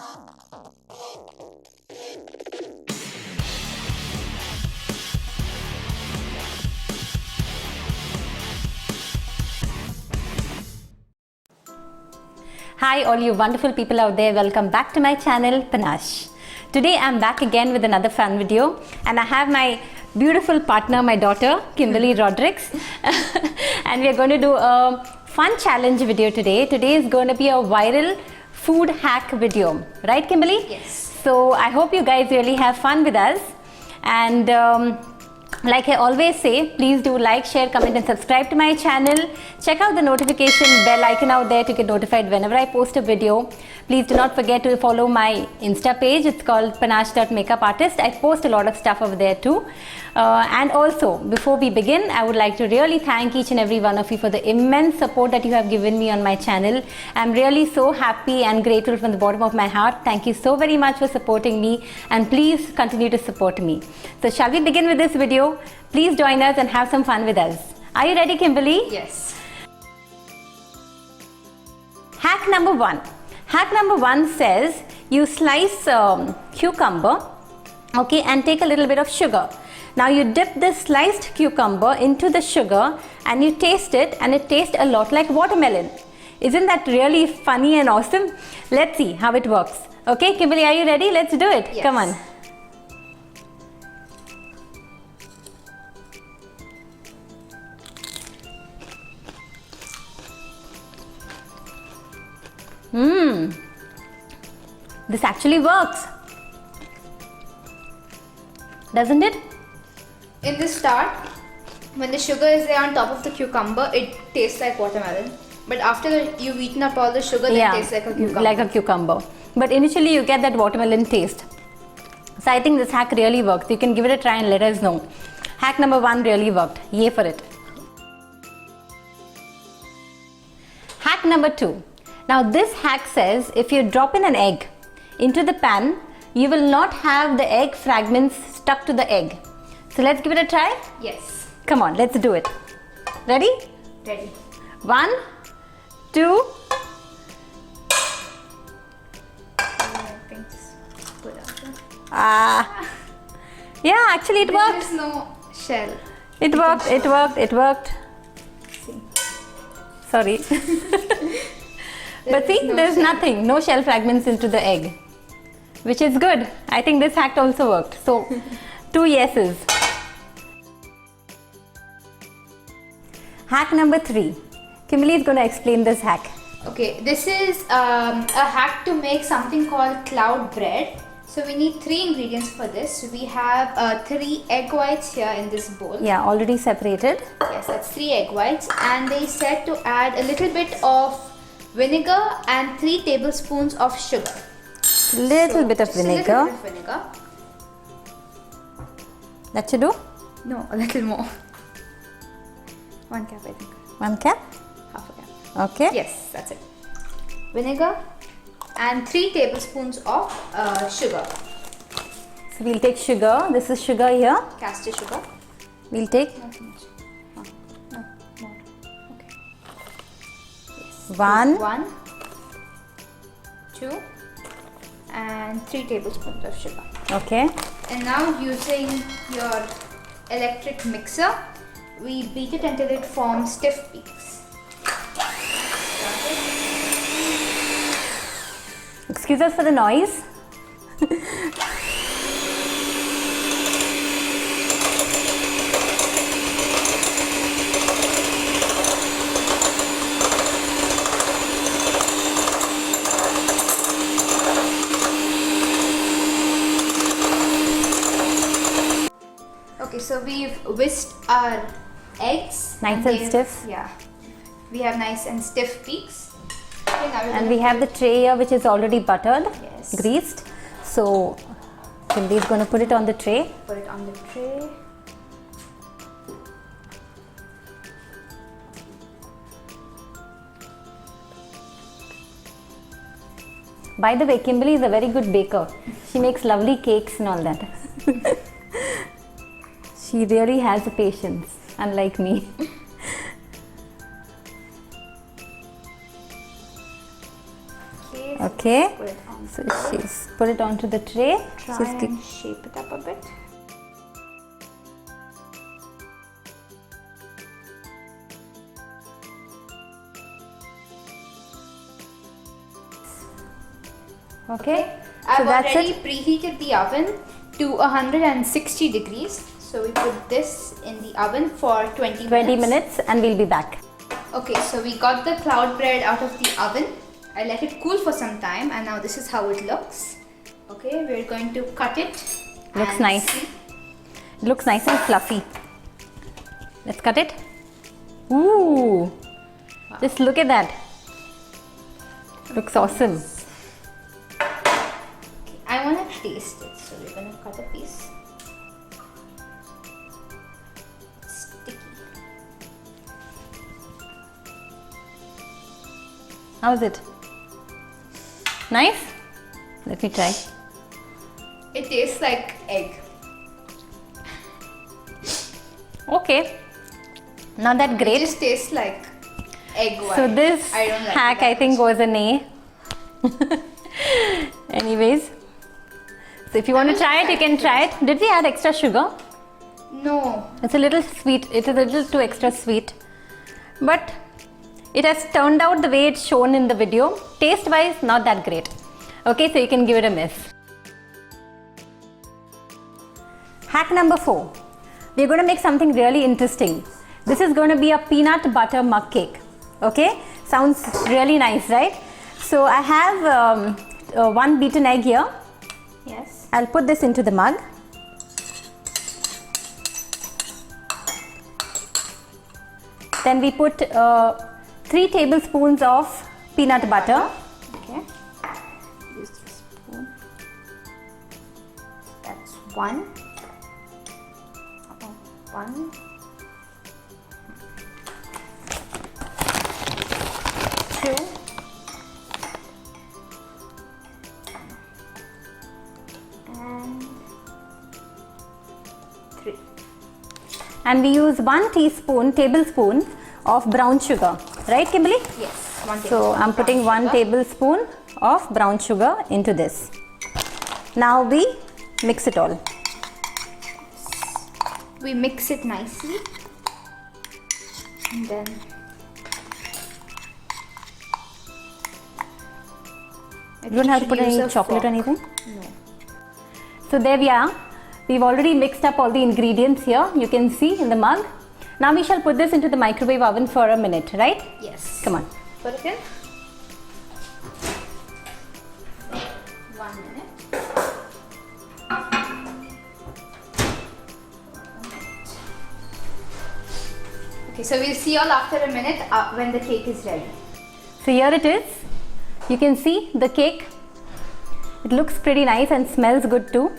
Hi all you wonderful people out there, welcome back to my channel Panache. Today I'm back again with another fun video and I have my beautiful partner, my daughter Kimberly Rodrigues and we are going to do a fun challenge video today. Today is going to be a viral food hack video, right Kimberly? Yes. So I hope you guys really have fun with us and like I always say, please do like, share, comment and subscribe to my channel. Check out the notification bell icon out there to get notified whenever I post a video. Please do not forget to follow my Insta page. It's called panache.makeupartist. I post a lot of stuff over there too. And also, before we begin, I would like to really thank each and every one of you for the immense support that you have given me on my channel. I'm really so happy and grateful from the bottom of my heart. Thank you so very much for supporting me and please continue to support me. So shall we begin with this video? Please join us and have some fun with us. Are you ready, Kimberly? Yes. Hack number one. Hack number one says you slice cucumber, okay, and take a little bit of sugar. Now you dip this sliced cucumber into the sugar and you taste it and it tastes a lot like watermelon. Isn't that really funny and awesome? Let's see how it works. Okay, Kimberly, are you ready? Let's do it. Yes. Come on. This actually works, doesn't it? In the start, when the sugar is there on top of the cucumber, it tastes like watermelon. But after you've eaten up all the sugar, then it tastes like a cucumber. Like a cucumber. But initially you get that watermelon taste. So I think this hack really works. You can give it a try and let us know. Hack number one really worked. Yay for it. Hack number two. Now this hack says if you drop in an egg into the pan, you will not have the egg fragments stuck to the egg. So let's give it a try. Yes. Come on, let's do it. Ready? Ready. 1, 2. I think just put out there. Yeah, actually it worked. There is no shell. It worked, it worked, it worked. See. Sorry. But see, there's nothing, no shell fragments into the egg, which is good. I think this hack also worked. So, 2 yeses. Hack number 3. Kimberly is going to explain this hack. Okay, this is a hack to make something called cloud bread. So we need 3 ingredients for this. So we have 3 egg whites here in this bowl. Yeah, already separated. Yes, that's 3 egg whites, and they said to add a little bit of vinegar and 3 tablespoons of sugar. Little bit of vinegar. A little bit of vinegar. That should do? No, a little more. 1 cup, I think. 1 cup? Half a cup. Okay. Yes, that's it. Vinegar and 3 tablespoons of sugar. So we'll take sugar. This is sugar here. Caster sugar. We'll take Not too much. No, more. Okay. Yes. 1, 2, and 3 tablespoons of sugar. okay. And now using your electric mixer, we beat it until it forms stiff peaks. Excuse us for the noise. Okay, so we've whisked our eggs. Nice and stiff. Yeah. We have nice and stiff peaks. Okay, now we're And gonna we have the tray here which is already buttered, Yes. greased. So Cindy is going to put it on the tray. put it on the tray. By the way, Kimberly is a very good baker. She makes lovely cakes and all that. She really has a patience, unlike me. Okay. Okay. Put it on So she's put it onto the tray. Try and shape it up a bit. Okay. I've So that's already it. preheated the oven to 160 degrees. So we put this in the oven for 20 minutes and we'll be back. Okay, so we got the cloud bread out of the oven. I let it cool for some time and now this is how it looks. Okay, we're going to cut it. Looks and nice. see. It looks nice and fluffy. Let's cut it. Ooh. Just look at that. Looks awesome. I want to taste it, so we're going to cut a piece. Sticky. How's it? Nice? Let me try. It tastes like egg. Okay. Not that It great. just tastes like egg white. So this I don't like hack it that I think much. was an A. Anyways. So if you want to try it, you can try it. Did we add extra sugar? No. It's a little sweet. It is a little too extra sweet. But it has turned out the way it's shown in the video. Taste wise, not that great. Okay, so you can give it a miss. Hack number 4. We're going to make something really interesting. This is going to be a peanut butter mug cake. Okay, sounds really nice, right? So I have 1 beaten egg here. Yes. I'll put this into the mug. Then we put 3 tablespoons of peanut butter. Okay. Use the spoon. That's 1. One. 2. And 3. And we use 1 tablespoon of brown sugar. Right, Kimberly? Yes. 1 So I'm putting 1 tablespoon of brown sugar into this. Now we mix it all. We mix it nicely. And then You don't have to put use any a chocolate or fork. anything? No. So there we are. We've already mixed up all the ingredients here. You can see in the mug. Now we shall put this into the microwave oven for a minute, right? Yes. Come on. Put it in. 1 minute. Okay, so we'll see you all after a minute when the cake is ready. So here it is. You can see the cake. It looks pretty nice and smells good too.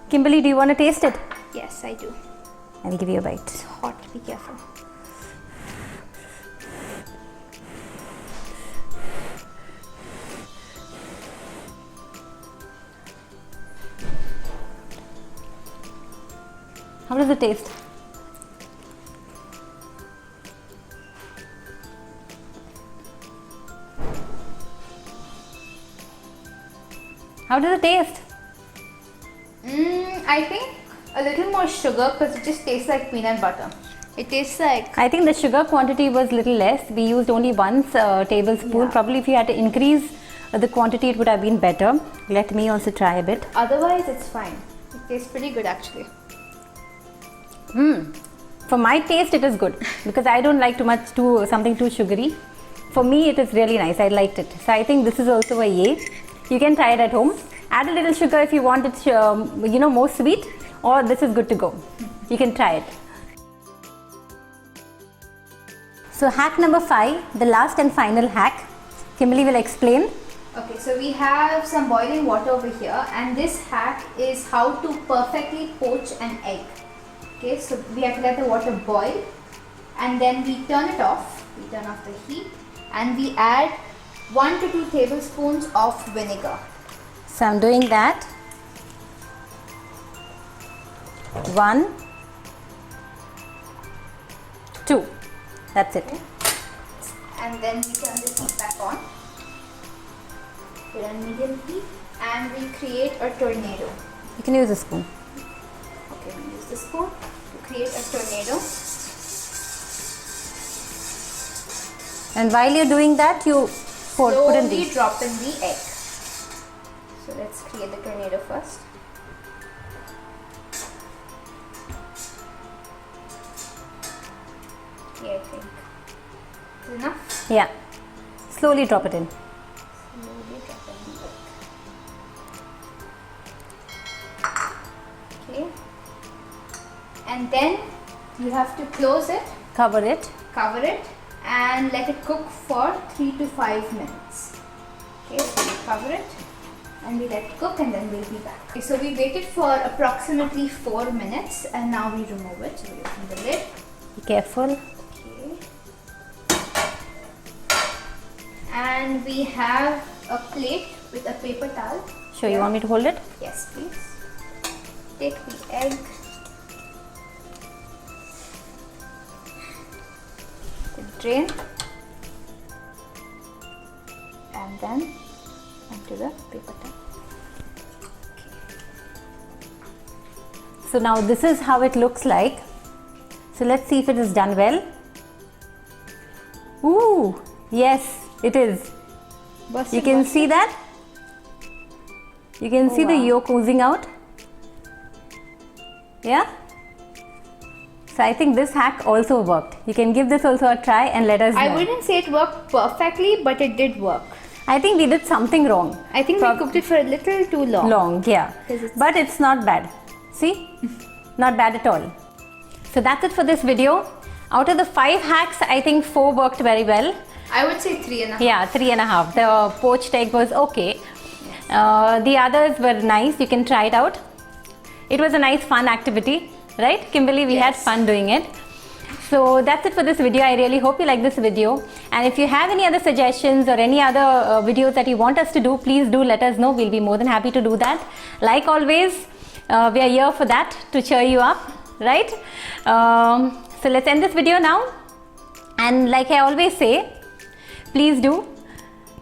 Kimberly, do you want to taste it? Yes, I do. I'll give you a bite. It's hot, be careful. How does it taste? How does it taste? I think a little more sugar because it just tastes like peanut butter. It tastes like I think the sugar quantity was little less. We used only 1 tablespoon. Yeah. Probably if you had to increase the quantity, it would have been better. Let me also try a bit. otherwise it's fine. It tastes pretty good actually. For my taste, it is good because I don't like something too sugary. For me, it is really nice. I liked it. So I think this is also a yay. You can try it at home. Add a little sugar if you want it, more sweet, or this is good to go. You can try it. So hack number 5, the last and final hack. Kimberly will explain. Okay, so we have some boiling water over here and this hack is how to perfectly poach an egg. Okay, so we have to let the water boil and then we turn it off. We turn off the heat and we add 1 to 2 tablespoons of vinegar. So I'm doing that. 1, 2. That's it. And then we turn this heat back on. Put it on medium heat and we create a tornado. You can use a spoon. Okay, we use the spoon to create a tornado. And while you're doing that, you put in Slowly these. drop in the egg. So let's create the tornado first. Okay, I think is enough. Yeah. Slowly drop it in. Slowly drop in the egg. Okay. And then you have to close it, Cover it. cover it, and let it cook for 3 to 5 minutes. Okay, so we cover it and we let it cook and then we'll be back. Okay, so we waited for approximately 4 minutes and now we remove it. So we open the lid. Be careful. Okay. And we have a plate with a paper towel. Sure, you want me to hold it? Yes, please. Take the egg. Drain. And then onto the paper towel. So now this is how it looks like. So let's see if it is done well. Ooh, yes, it is. You can see that? You can see the wow. yolk oozing out. Yeah? So I think this hack also worked. You can give this also a try and let us know. I wouldn't say it worked perfectly, but it did work. I think we did something wrong. I think we cooked it for a little too long. Long, yeah. But it's not bad. See? Not bad at all. So that's it for this video. Out of the 5 hacks, I think 4 worked very well. I would say 3.5. Yeah, 3.5. The poached egg was okay. The others were nice. You can try it out. It was a nice fun activity, right? Kimberly, we had fun doing it. So that's it for this video. I really hope you like this video. And if you have any other suggestions or any other videos that you want us to do, please do let us know. We'll be more than happy to do that. Like always, we are here for that, to cheer you up, right? So let's end this video now. And like I always say, please do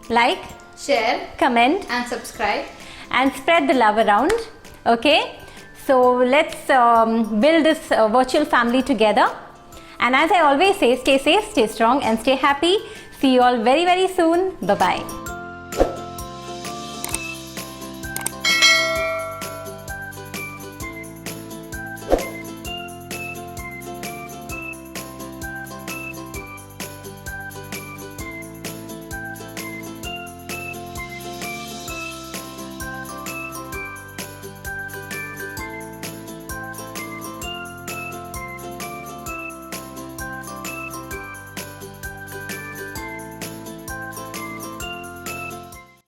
like, share, comment and subscribe. And spread the love around. Okay? So let's build this virtual family together. And as I always say, stay safe, stay strong, and stay happy. See you all very, very soon. Bye-bye.